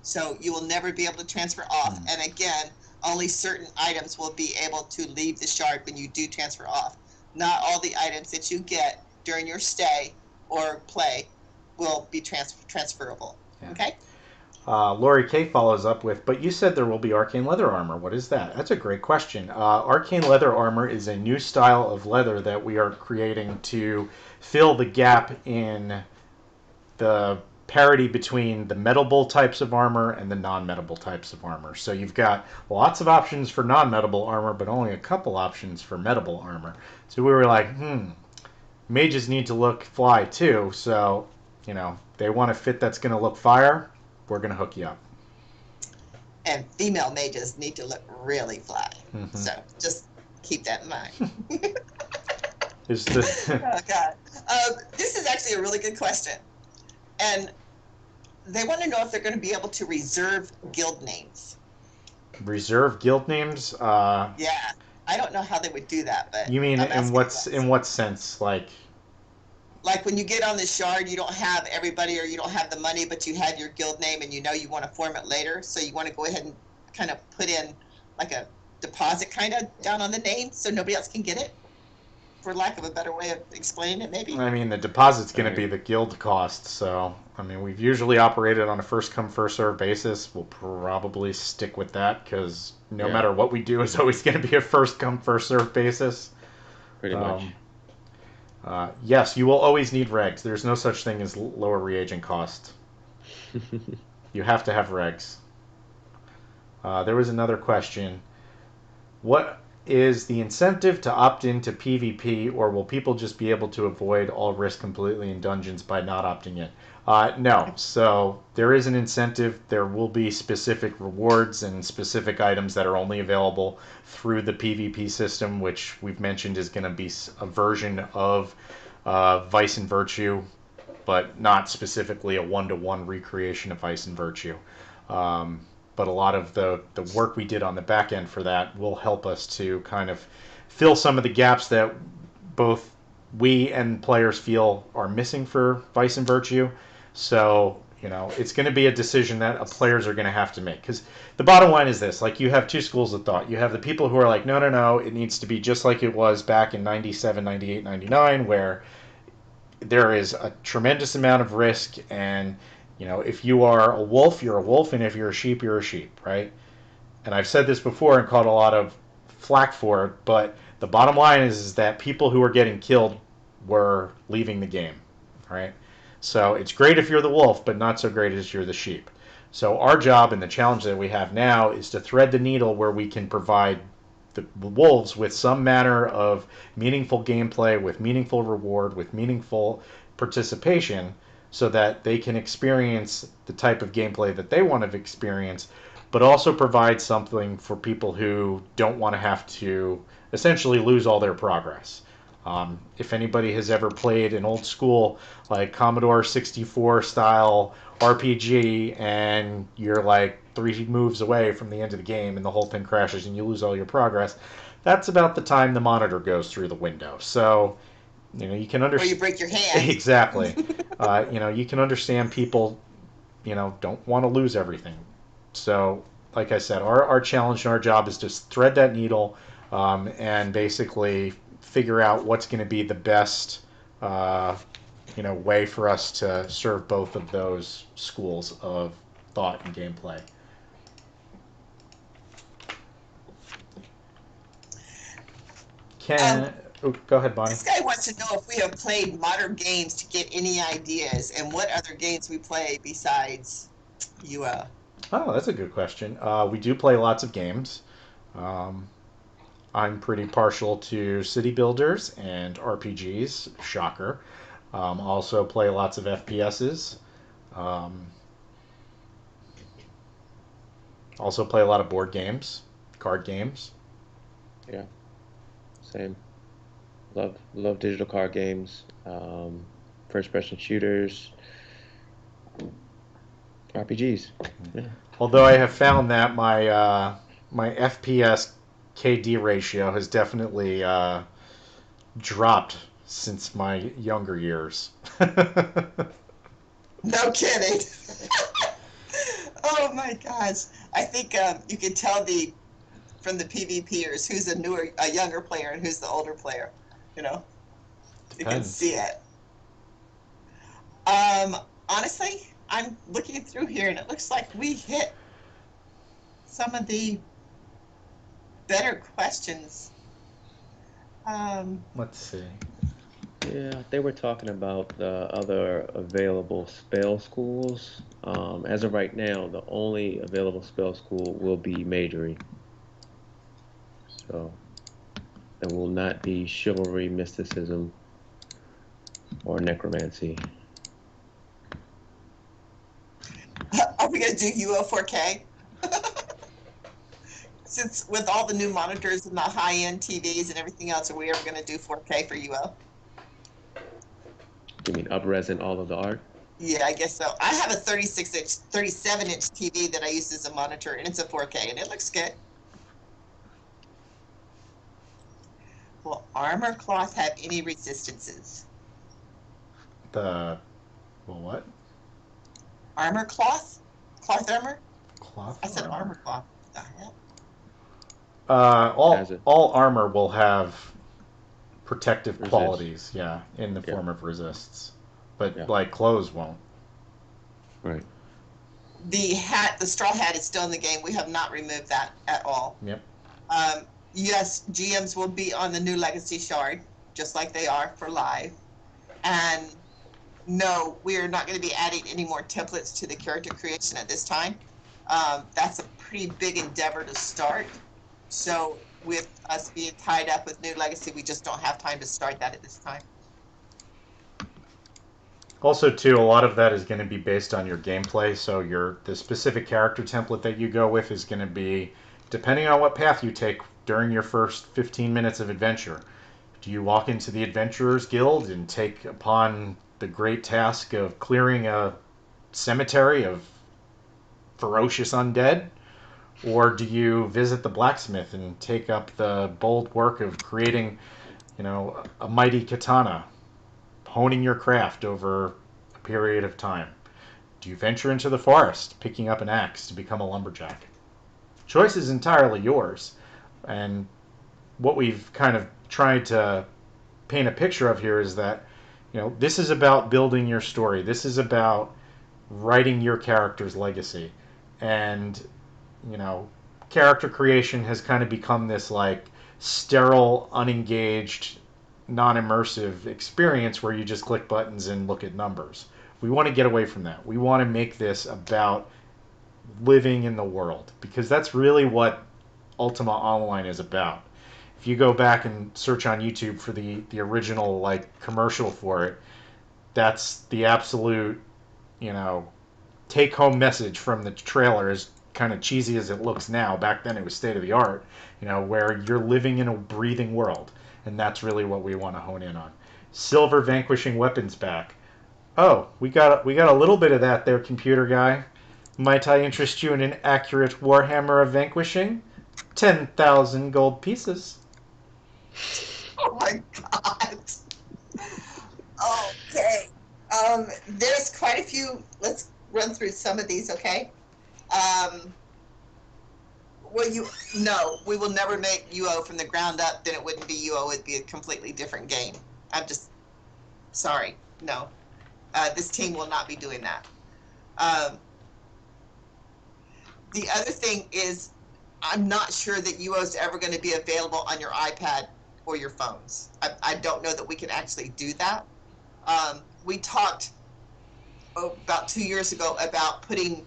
So you will never be able to transfer off. And again, only certain items will be able to leave the shard when you do transfer off. Not all the items that you get during your stay or play will be transferable. Yeah. Okay? Lori K follows up with, but you said there will be arcane leather armor. What is that? That's a great question. Arcane leather armor is a new style of leather that we are creating to fill the gap in the parity between the metable types of armor and the non-metable types of armor. So you've got lots of options for non-metable armor, but only a couple options for metable armor. So we were like, mages need to look fly too. So, they want a fit that's going to look fire. We're going to hook you up. And female mages need to look really fly. So just keep that in mind. Oh, God. This is actually a really good question. And they want to know if they're going to be able to reserve guild names. Reserve guild names? Yeah. I don't know how they would do that, but you mean in what sense? Like when you get on the shard, you don't have everybody or you don't have the money, but you had your guild name and you know you want to form it later. So you want to go ahead and kind of put in like a deposit kind of down on the name so nobody else can get it, for lack of a better way of explaining it, maybe. I mean, the deposit's going to be the guild cost. So, we've usually operated on a first-come, first-served basis. We'll probably stick with that because no matter what we do, it's always going to be a first-come, first-served basis. Pretty much. Yes, you will always need regs. There's no such thing as lower reagent cost. You have to have regs. There was another question. What is the incentive to opt into PvP, or will people just be able to avoid all risk completely in dungeons by not opting in? No. So there is an incentive. There will be specific rewards and specific items that are only available through the PvP system, which we've mentioned is going to be a version of Vice and Virtue, but not specifically a one-to-one recreation of Vice and Virtue. But a lot of the work we did on the back end for that will help us to kind of fill some of the gaps that both we and players feel are missing for Vice and Virtue. So, it's going to be a decision that players are going to have to make. Because the bottom line is this, you have two schools of thought. You have the people who are like, no, it needs to be just like it was back in 97, 98, 99, where there is a tremendous amount of risk, and if you are a wolf, you're a wolf, and if you're a sheep, you're a sheep, right? And I've said this before and caught a lot of flack for it, but the bottom line is that people who are getting killed were leaving the game, right? So it's great if you're the wolf, but not so great as you're the sheep. So our job and the challenge that we have now is to thread the needle where we can provide the wolves with some manner of meaningful gameplay, with meaningful reward, with meaningful participation, so that they can experience the type of gameplay that they want to experience but also provide something for people who don't want to have to essentially lose all their progress. If anybody has ever played an old school like Commodore 64 style RPG and you're like 3 moves away from the end of the game and the whole thing crashes and you lose all your progress, that's about the time the monitor goes through the window. So, you can Or understand. you break your hand. Exactly. You can understand people, don't want to lose everything. So, like I said, our challenge and our job is to thread that needle and basically figure out what's going to be the best, way for us to serve both of those schools of thought and gameplay. Go ahead, Bonnie. This guy wants to know if we have played modern games to get any ideas and what other games we play besides UL. Oh, that's a good question. We do play lots of games. I'm pretty partial to city builders and RPGs. Shocker. Also play lots of FPSs. Also play a lot of board games, card games. Yeah, same. Love digital card games, first person shooters, RPGs. Yeah. Although I have found that my FPS KD ratio has definitely dropped since my younger years. No kidding. Oh my gosh. I think you can tell from the PvPers who's a younger player and who's the older player. You can see it. Honestly, I'm looking through here and it looks like we hit some of the better questions. Let's see. Yeah, they were talking about the other available spell schools. As of right now, the only available spell school will be Majory. So there will not be chivalry, mysticism, or necromancy. Are we going to do UL 4K? Since with all the new monitors and the high-end TVs and everything else, are we ever going to do 4K for UL? You mean up-res all of the art? Yeah, I guess so. I have a 37-inch TV that I use as a monitor, and it's a 4K, and it looks good. Will armor cloth have any resistances? Well, what? Armor cloth? Cloth armor? Cloth. I said armor cloth. What the hell? All armor will have protective Resist. qualities, yeah, in the form of resists, but like clothes won't. Right. The straw hat is still in the game. We have not removed that at all. Yep. Yes, GMs will be on the new Legacy Shard, just like they are for live. And no, we are not going to be adding any more templates to the character creation at this time. That's a pretty big endeavor to start. So with us being tied up with new Legacy, we just don't have time to start that at this time. Also, too, a lot of that is going to be based on your gameplay. So the specific character template that you go with is going to be depending on what path you take during your first 15 minutes of adventure. Do you walk into the Adventurers Guild and take upon the great task of clearing a cemetery of ferocious undead? Or do you visit the blacksmith and take up the bold work of creating, a mighty katana, honing your craft over a period of time? Do you venture into the forest, picking up an axe to become a lumberjack? Choice is entirely yours. And what we've kind of tried to paint a picture of here is that, this is about building your story. This is about writing your character's legacy. And, character creation has kind of become this like sterile, unengaged, non-immersive experience where you just click buttons and look at numbers. We want to get away from that. We want to make this about living in the world, because that's really what Ultima Online is about. If you go back and search on YouTube for the original like commercial for it, that's the absolute, take home message from the trailer is kind of cheesy as it looks now. Back then it was state of the art, where you're living in a breathing world. And that's really what we want to hone in on. Silver vanquishing weapons back. Oh, we got a little bit of that there, computer guy. Might I interest you in an accurate Warhammer of vanquishing? 10,000 gold pieces. Oh my god. Okay. There's quite a few. Let's run through some of these, okay? No, we will never make UO from the ground up. Then it wouldn't be UO. It'd be a completely different game. I'm just sorry. No. This team will not be doing that. The other thing is, I'm not sure that UO is ever going to be available on your iPad or your phones. I don't know that we can actually do that. We talked about 2 years ago about putting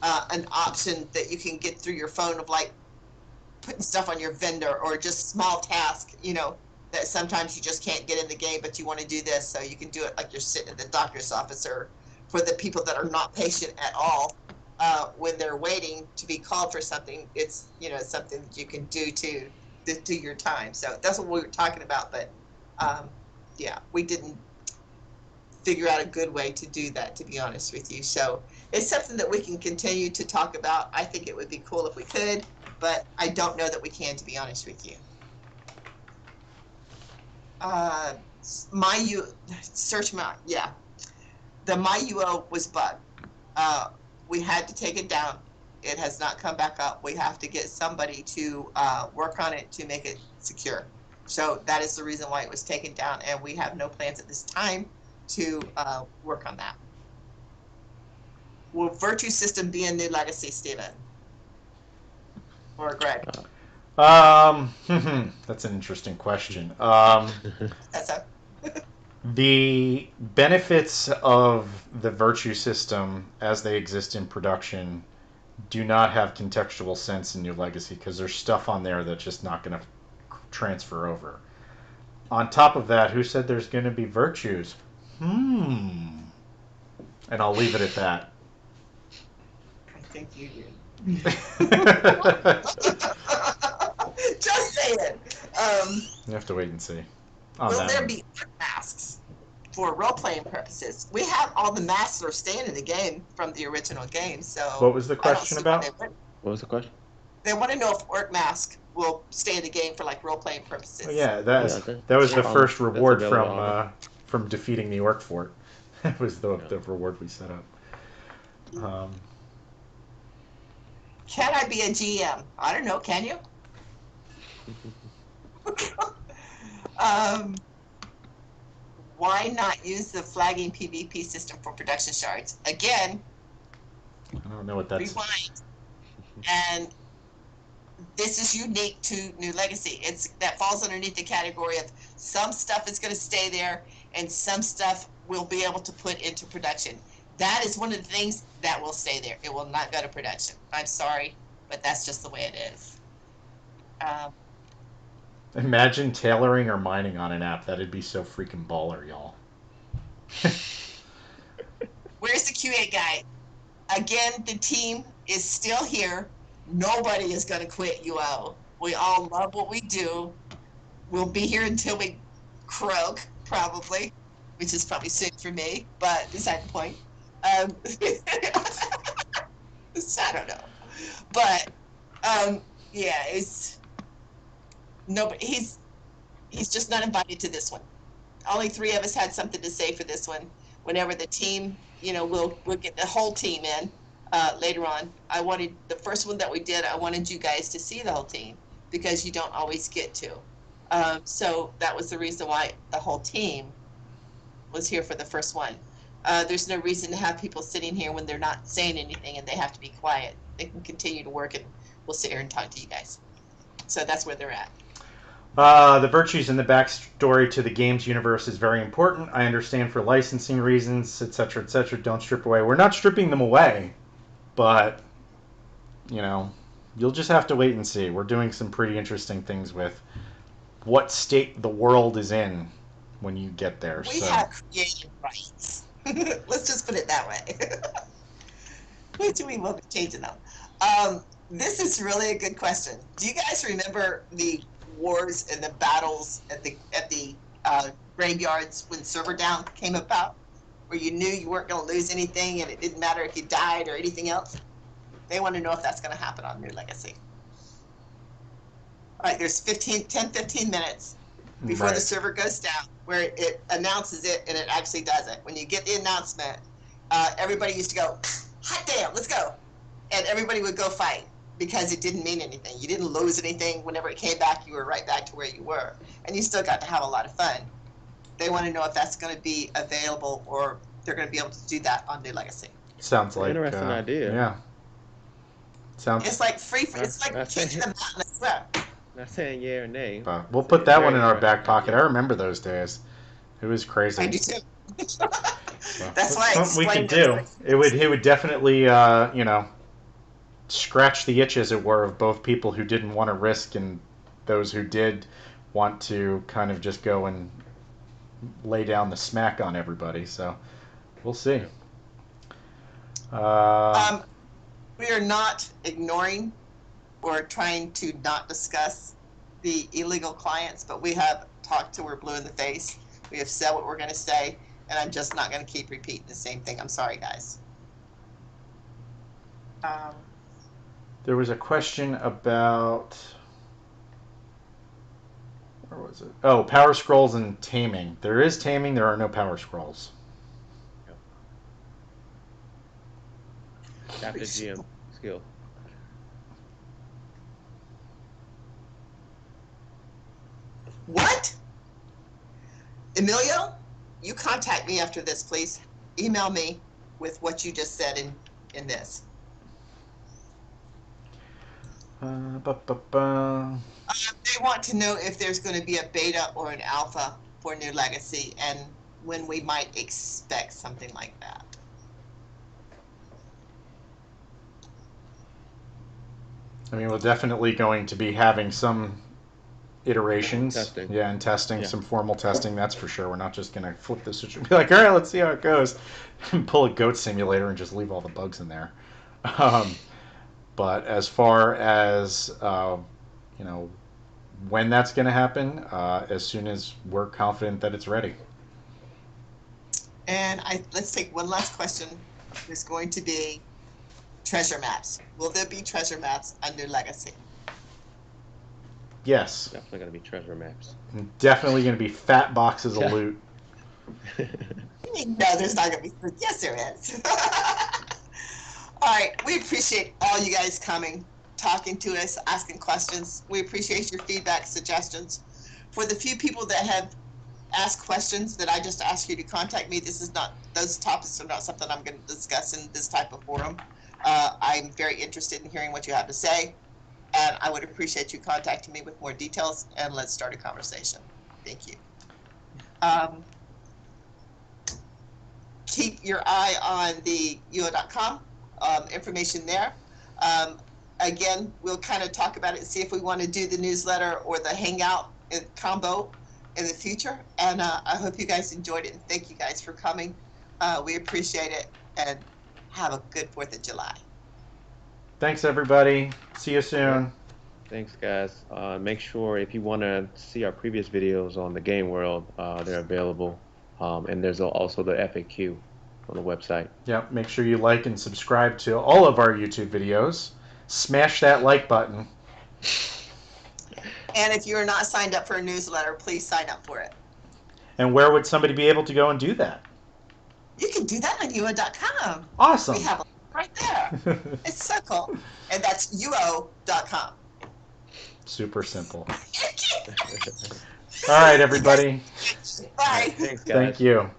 an option that you can get through your phone of like putting stuff on your vendor or just small tasks, that sometimes you just can't get in the game, but you want to do this, so you can do it like you're sitting at the doctor's office, or for the people that are not patient at all, when they're waiting to be called for something, it's something that you can do to your time. So that's what we were talking about, but yeah, we didn't figure out a good way to do that, to be honest with you. So it's something that we can continue to talk about. I think it would be cool if we could, but I don't know that we can, to be honest with you. The MyUO was bugged. We had to take it down. It has not come back up. We have to get somebody to work on it to make it secure. So that is the reason why it was taken down, and we have no plans at this time to work on that. Will Virtue System be a new legacy, Stephen? Or Greg? That's an interesting question. That's a The benefits of the Virtue System as they exist in production do not have contextual sense in New Legacy, because there's stuff on there that's just not going to transfer over. On top of that, who said there's going to be virtues? And I'll leave it at that. I think you did. Just saying. You have to wait and see. Will there be masks for role-playing purposes? We have all the masks that are staying in the game from the original game. So what was the question about? What was the question? They want to know if Orc Mask will stay in the game for like role-playing purposes. Oh, yeah, that was the first reward from defeating the Orc Fort. That was the reward we set up. Can I be a GM? I don't know. Can you? Why not use the flagging PvP system for production shards? Again, I don't know what that's. Rewind. And this is unique to New Legacy. That falls underneath the category of some stuff is going to stay there and some stuff we'll be able to put into production. That is one of the things that will stay there. It will not go to production. I'm sorry, but that's just the way it is. Imagine tailoring or mining on an app. That'd be so freaking baller, y'all. Where's the QA guy? Again, the team is still here. Nobody is going to quit UO. We all love what we do. We'll be here until we croak, probably, which is probably soon for me, but beside the point. I don't know. But, yeah, it's... Nobody, he's just not invited to this one. Only 3 of us had something to say for this one. Whenever the team, we'll get the whole team in later on. The first one that we did, I wanted you guys to see the whole team because you don't always get to. So that was the reason why the whole team was here for the first one. There's no reason to have people sitting here when they're not saying anything and they have to be quiet. They can continue to work and we'll sit here and talk to you guys. So that's where they're at. The virtues in the backstory to the game's universe is very important. I understand for licensing reasons, etc., etc. Don't strip away. We're not stripping them away, but, you'll just have to wait and see. We're doing some pretty interesting things with what state the world is in when you get there. We have creative rights. Let's just put it that way. Which we will be changing them. This is really a good question. Do you guys remember the wars and the battles at the graveyards when Server Down came about, where you knew you weren't going to lose anything and it didn't matter if you died or anything else? They want to know if that's going to happen on New Legacy. All right, there's 15 minutes before the server goes down where it announces it, and it actually does it. When you get the announcement, everybody used to go, hot damn, let's go. And everybody would go fight because it didn't mean anything. You didn't lose anything. Whenever it came back, you were right back to where you were. And you still got to have a lot of fun. They want to know if that's going to be available or they're going to be able to do that on New Legacy. Sounds like interesting idea. Yeah. Sounds. It's like free. It's like kicking them out, I swear. Not saying yeah or nay. We'll put that one in our back pocket. I remember those days. It was crazy. I do too. That's why I we could do. It would definitely scratch the itch, as it were, of both people who didn't want to risk and those who did want to kind of just go and lay down the smack on everybody. So we'll see. We are not ignoring or trying to not discuss the illegal clients, but we have talked till we're blue in the face. We have said what we're going to say, and I'm just not going to keep repeating the same thing. I'm sorry, guys. There was a question about... Where was it? Oh, Power Scrolls and Taming. There is Taming, there are no Power Scrolls. Chapter GM skill. What? Emilio, you contact me after this, please. Email me with what you just said in this. They want to know if there's going to be a beta or an alpha for New Legacy and when we might expect something like that. I mean, we're definitely going to be having some iterations. Testing. Yeah, and testing, some formal testing, that's for sure. We're not just going to flip the switch and be like, all right, let's see how it goes. And pull a goat simulator and just leave all the bugs in there. But as far as, when that's going to happen, as soon as we're confident that it's ready. And let's take one last question. There's going to be treasure maps. Will there be treasure maps under Legacy? Yes. Definitely going to be treasure maps. Definitely going to be fat boxes of loot. No, there's not going to be. Yes, there is. All right. We appreciate all you guys coming, talking to us, asking questions. We appreciate your feedback, suggestions. For the few people that have asked questions that I just asked you to contact me, those topics are not something I'm going to discuss in this type of forum. I'm very interested in hearing what you have to say, and I would appreciate you contacting me with more details, and let's start a conversation. Thank you. Keep your eye on the UO.com information there. Again, we'll kind of talk about it and see if we want to do the newsletter or the hangout combo in the future. And I hope you guys enjoyed it, and thank you guys for coming. We appreciate it, and have a good 4th of July. Thanks, everybody. See you soon. Thanks, guys. Make sure if you want to see our previous videos on the game world, they're available. And there's also the FAQ on the website. Yep. Make sure you like and subscribe to all of our YouTube videos. Smash that like button. And if you're not signed up for a newsletter, please sign up for it. And where would somebody be able to go and do that? You can do that on UO.com. Awesome. We have it right there. It's so cool. And that's UO.com. Super simple. All right, everybody. Bye. Thanks, guys. Thank you.